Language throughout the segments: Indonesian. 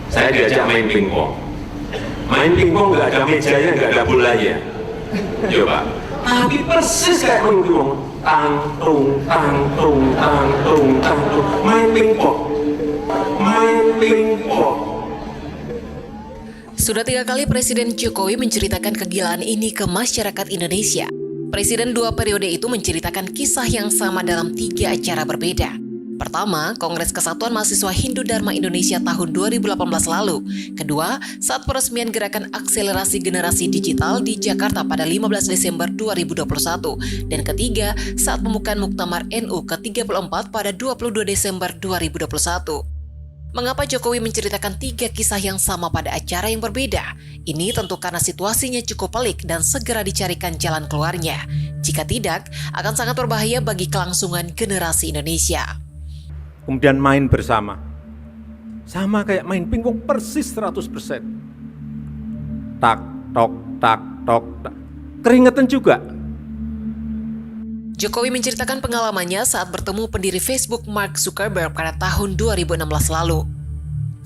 Saya diajak main pingpong. Main pingpong nggak ada mejanya, nggak ada bolanya. Coba. Tapi persis kayak main pingpong. Tang, tung, tang, tung, tang, tung, tang, tung. Main pingpong. Main pingpong. Sudah 3 kali Presiden Jokowi menceritakan kegilaan ini ke masyarakat Indonesia. Presiden 2 periode itu menceritakan kisah yang sama dalam 3 acara berbeda. Pertama, Kongres Kesatuan Mahasiswa Hindu Dharma Indonesia tahun 2018 lalu. Kedua, saat peresmian Gerakan Akselerasi Generasi Digital di Jakarta pada 15 Desember 2021. Dan ketiga, saat pembukaan Muktamar NU ke-34 pada 22 Desember 2021. Mengapa Jokowi menceritakan 3 kisah yang sama pada acara yang berbeda? Ini tentu karena situasinya cukup pelik dan segera dicarikan jalan keluarnya. Jika tidak, akan sangat berbahaya bagi kelangsungan generasi Indonesia. Kemudian main bersama. Sama kayak main pingpong persis 100%. Tak, tok, tak, tok, tak. Keringetan juga. Jokowi menceritakan pengalamannya saat bertemu pendiri Facebook Mark Zuckerberg pada tahun 2016 lalu.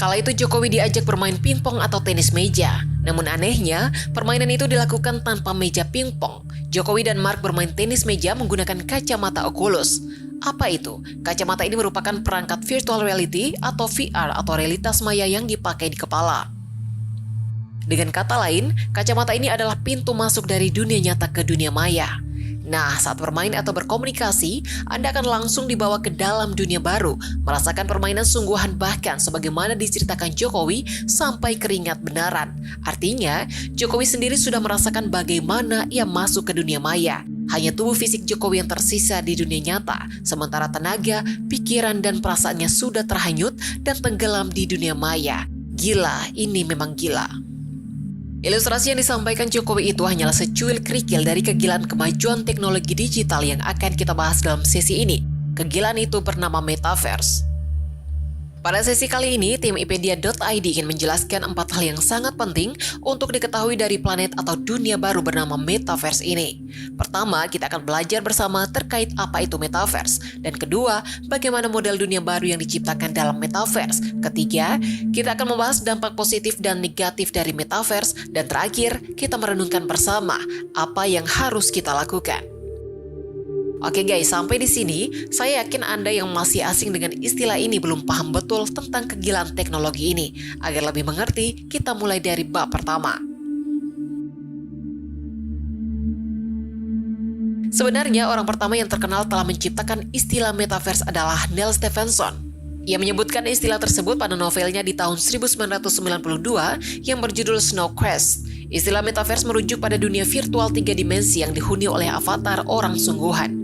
Kala itu Jokowi diajak bermain pingpong atau tenis meja. Namun anehnya, permainan itu dilakukan tanpa meja pingpong. Jokowi dan Mark bermain tenis meja menggunakan kacamata Oculus. Apa itu? Kacamata ini merupakan perangkat virtual reality atau VR atau realitas maya yang dipakai di kepala. Dengan kata lain, kacamata ini adalah pintu masuk dari dunia nyata ke dunia maya. Nah, saat bermain atau berkomunikasi, Anda akan langsung dibawa ke dalam dunia baru, merasakan permainan sungguhan bahkan sebagaimana diceritakan Jokowi sampai keringat benaran. Artinya, Jokowi sendiri sudah merasakan bagaimana ia masuk ke dunia maya. Hanya tubuh fisik Jokowi yang tersisa di dunia nyata, sementara tenaga, pikiran, dan perasaannya sudah terhanyut dan tenggelam di dunia maya. Gila, ini memang gila. Ilustrasi yang disampaikan Jokowi itu hanyalah secuil kerikil dari kegilaan kemajuan teknologi digital yang akan kita bahas dalam sesi ini. Kegilaan itu bernama Metaverse. Pada sesi kali ini, tim ipedia.id ingin menjelaskan 4 hal yang sangat penting untuk diketahui dari planet atau dunia baru bernama Metaverse ini. Pertama, kita akan belajar bersama terkait apa itu Metaverse. Dan kedua, bagaimana model dunia baru yang diciptakan dalam Metaverse. Ketiga, kita akan membahas dampak positif dan negatif dari Metaverse. Dan terakhir, kita merenungkan bersama apa yang harus kita lakukan. Oke guys, sampai di sini, saya yakin Anda yang masih asing dengan istilah ini belum paham betul tentang kegilaan teknologi ini. Agar lebih mengerti, kita mulai dari bab pertama. Sebenarnya, orang pertama yang terkenal telah menciptakan istilah Metaverse adalah Neil Stephenson. Ia menyebutkan istilah tersebut pada novelnya di tahun 1992 yang berjudul Snow Crash. Istilah Metaverse merujuk pada dunia virtual 3 dimensi yang dihuni oleh avatar orang sungguhan.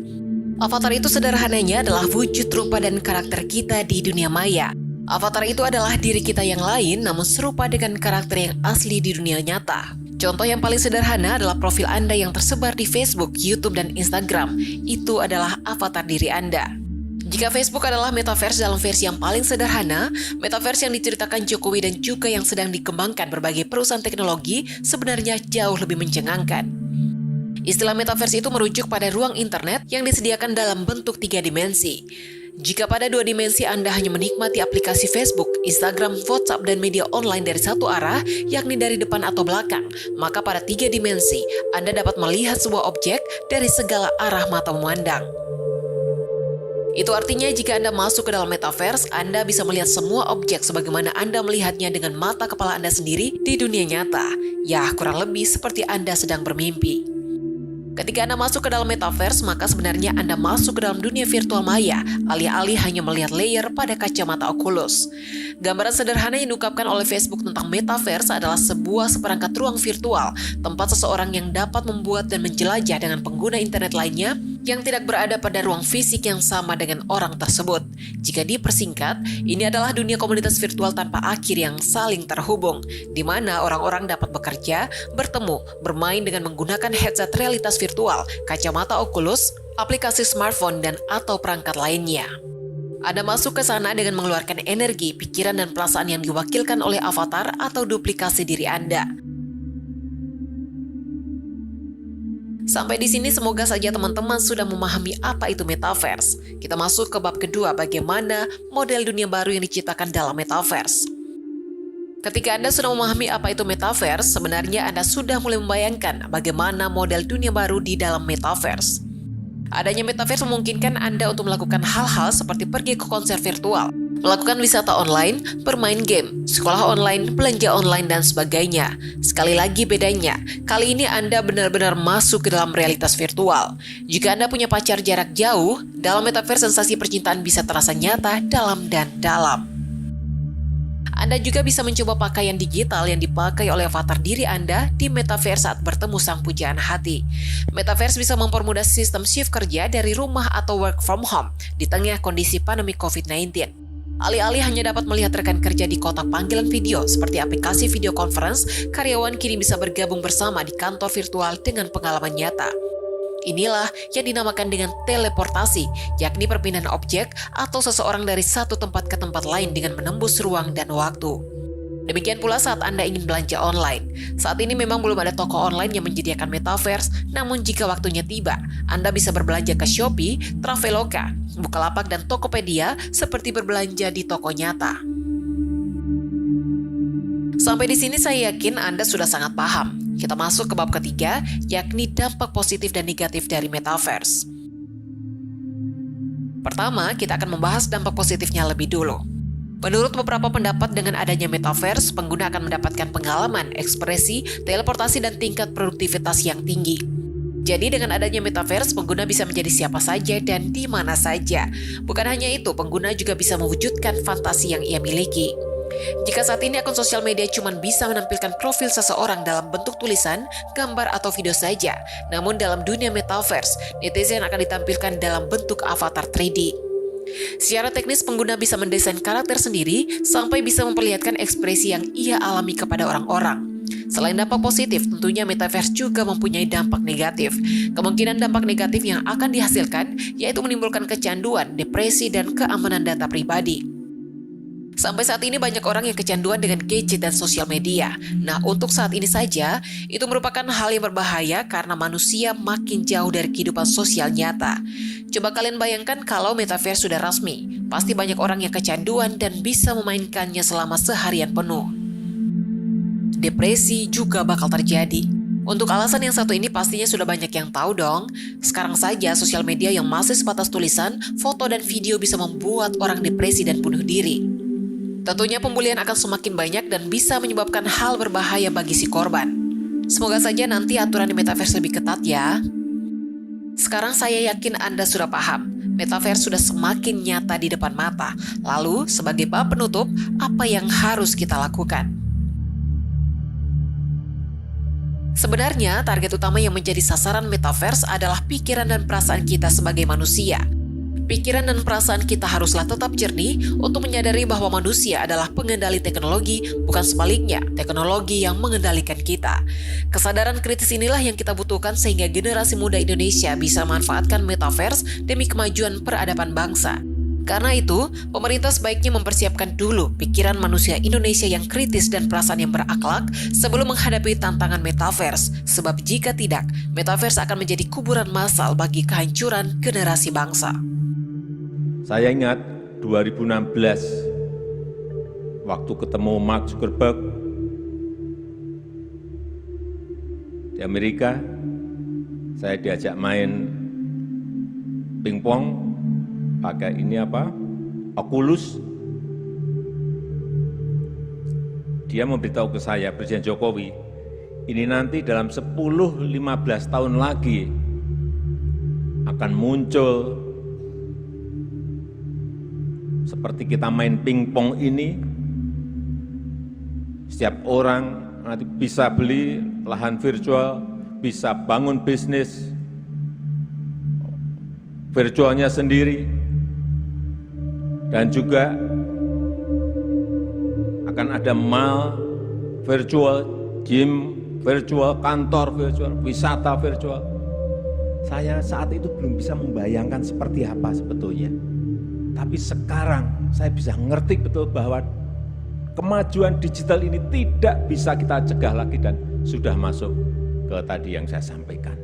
Avatar itu sederhananya adalah wujud rupa dan karakter kita di dunia maya. Avatar itu adalah diri kita yang lain namun serupa dengan karakter yang asli di dunia nyata. Contoh yang paling sederhana adalah profil Anda yang tersebar di Facebook, YouTube, dan Instagram. Itu adalah avatar diri Anda. Jika Facebook adalah Metaverse dalam versi yang paling sederhana, Metaverse yang diceritakan Jokowi dan juga yang sedang dikembangkan berbagai perusahaan teknologi sebenarnya jauh lebih mencengangkan. Istilah Metaverse itu merujuk pada ruang internet yang disediakan dalam bentuk 3 dimensi. Jika pada 2 dimensi Anda hanya menikmati aplikasi Facebook, Instagram, WhatsApp, dan media online dari satu arah, yakni dari depan atau belakang, maka pada 3 dimensi Anda dapat melihat sebuah objek dari segala arah mata memandang. Itu artinya jika Anda masuk ke dalam Metaverse, Anda bisa melihat semua objek sebagaimana Anda melihatnya dengan mata kepala Anda sendiri di dunia nyata. Ya, kurang lebih seperti Anda sedang bermimpi. Ketika Anda masuk ke dalam Metaverse, maka sebenarnya Anda masuk ke dalam dunia virtual maya, alih-alih hanya melihat layer pada kacamata Oculus. Gambaran sederhana yang diungkapkan oleh Facebook tentang Metaverse adalah sebuah seperangkat ruang virtual, tempat seseorang yang dapat membuat dan menjelajah dengan pengguna internet lainnya yang tidak berada pada ruang fisik yang sama dengan orang tersebut. Jika dipersingkat, ini adalah dunia komunitas virtual tanpa akhir yang saling terhubung, di mana orang-orang dapat bekerja, bertemu, bermain dengan menggunakan headset realitas virtual, kacamata Oculus, aplikasi smartphone, dan atau perangkat lainnya. Anda masuk ke sana dengan mengeluarkan energi, pikiran, dan perasaan yang diwakilkan oleh avatar atau duplikasi diri Anda. Sampai di sini semoga saja teman-teman sudah memahami apa itu Metaverse. Kita masuk ke bab kedua, bagaimana model dunia baru yang diciptakan dalam Metaverse. Ketika Anda sudah memahami apa itu metaverse, sebenarnya Anda sudah mulai membayangkan bagaimana model dunia baru di dalam metaverse. Adanya metaverse memungkinkan Anda untuk melakukan hal-hal seperti pergi ke konser virtual, melakukan wisata online, bermain game, sekolah online, belanja online, dan sebagainya. Sekali lagi bedanya, kali ini Anda benar-benar masuk ke dalam realitas virtual. Jika Anda punya pacar jarak jauh, dalam metaverse sensasi percintaan bisa terasa nyata, dalam dan dalam. Anda juga bisa mencoba pakaian digital yang dipakai oleh avatar diri Anda di metaverse saat bertemu sang pujaan hati. Metaverse bisa mempermudah sistem shift kerja dari rumah atau work from home di tengah kondisi pandemi COVID-19. Alih-alih hanya dapat melihat rekan kerja di kotak panggilan video seperti aplikasi video conference, karyawan kini bisa bergabung bersama di kantor virtual dengan pengalaman nyata. Inilah yang dinamakan dengan teleportasi, yakni perpindahan objek atau seseorang dari satu tempat ke tempat lain dengan menembus ruang dan waktu. Demikian pula saat Anda ingin belanja online. Saat ini memang belum ada toko online yang menyediakan metaverse, namun jika waktunya tiba, Anda bisa berbelanja ke Shopee, Traveloka, Bukalapak, dan Tokopedia seperti berbelanja di toko nyata. Sampai di sini saya yakin Anda sudah sangat paham. Kita masuk ke bab ketiga, yakni dampak positif dan negatif dari metaverse. Pertama, kita akan membahas dampak positifnya lebih dulu. Menurut beberapa pendapat, dengan adanya metaverse, pengguna akan mendapatkan pengalaman, ekspresi, teleportasi, dan tingkat produktivitas yang tinggi. Jadi dengan adanya metaverse, pengguna bisa menjadi siapa saja dan di mana saja. Bukan hanya itu, pengguna juga bisa mewujudkan fantasi yang ia miliki. Jika saat ini akun sosial media cuma bisa menampilkan profil seseorang dalam bentuk tulisan, gambar, atau video saja, namun dalam dunia metaverse, netizen akan ditampilkan dalam bentuk avatar 3D. Secara teknis, pengguna bisa mendesain karakter sendiri sampai bisa memperlihatkan ekspresi yang ia alami kepada orang-orang. Selain dampak positif, tentunya metaverse juga mempunyai dampak negatif. Kemungkinan dampak negatif yang akan dihasilkan yaitu menimbulkan kecanduan, depresi, dan keamanan data pribadi. Sampai saat ini banyak orang yang kecanduan dengan gadget dan sosial media. Nah, untuk saat ini saja, itu merupakan hal yang berbahaya karena manusia makin jauh dari kehidupan sosial nyata. Coba kalian bayangkan kalau metaverse sudah resmi, pasti banyak orang yang kecanduan dan bisa memainkannya selama seharian penuh. Depresi juga bakal terjadi. Untuk alasan yang satu ini pastinya sudah banyak yang tahu dong. Sekarang saja sosial media yang masih sebatas tulisan, foto, dan video bisa membuat orang depresi dan bunuh diri. Tentunya pembulian akan semakin banyak dan bisa menyebabkan hal berbahaya bagi si korban. Semoga saja nanti aturan di metaverse lebih ketat ya. Sekarang saya yakin Anda sudah paham. Metaverse sudah semakin nyata di depan mata. Lalu, sebagai bab penutup, apa yang harus kita lakukan? Sebenarnya, target utama yang menjadi sasaran metaverse adalah pikiran dan perasaan kita sebagai manusia. Pikiran dan perasaan kita haruslah tetap jernih untuk menyadari bahwa manusia adalah pengendali teknologi, bukan sebaliknya, teknologi yang mengendalikan kita. Kesadaran kritis inilah yang kita butuhkan sehingga generasi muda Indonesia bisa memanfaatkan metaverse demi kemajuan peradaban bangsa. Karena itu, pemerintah sebaiknya mempersiapkan dulu pikiran manusia Indonesia yang kritis dan perasaan yang berakhlak sebelum menghadapi tantangan metaverse. Sebab jika tidak, metaverse akan menjadi kuburan massal bagi kehancuran generasi bangsa. Saya ingat 2016, waktu ketemu Mark Zuckerberg di Amerika, saya diajak main pingpong pakai Oculus. Dia memberitahu ke saya, Presiden Jokowi, ini nanti dalam 10-15 tahun lagi akan muncul seperti kita main pingpong ini, setiap orang nanti bisa beli lahan virtual, bisa bangun bisnis virtualnya sendiri, dan juga akan ada mall virtual, gym virtual, kantor virtual, wisata virtual. Saya saat itu belum bisa membayangkan seperti apa sebetulnya. Tapi sekarang saya bisa ngerti betul bahwa kemajuan digital ini tidak bisa kita cegah lagi dan sudah masuk ke tadi yang saya sampaikan.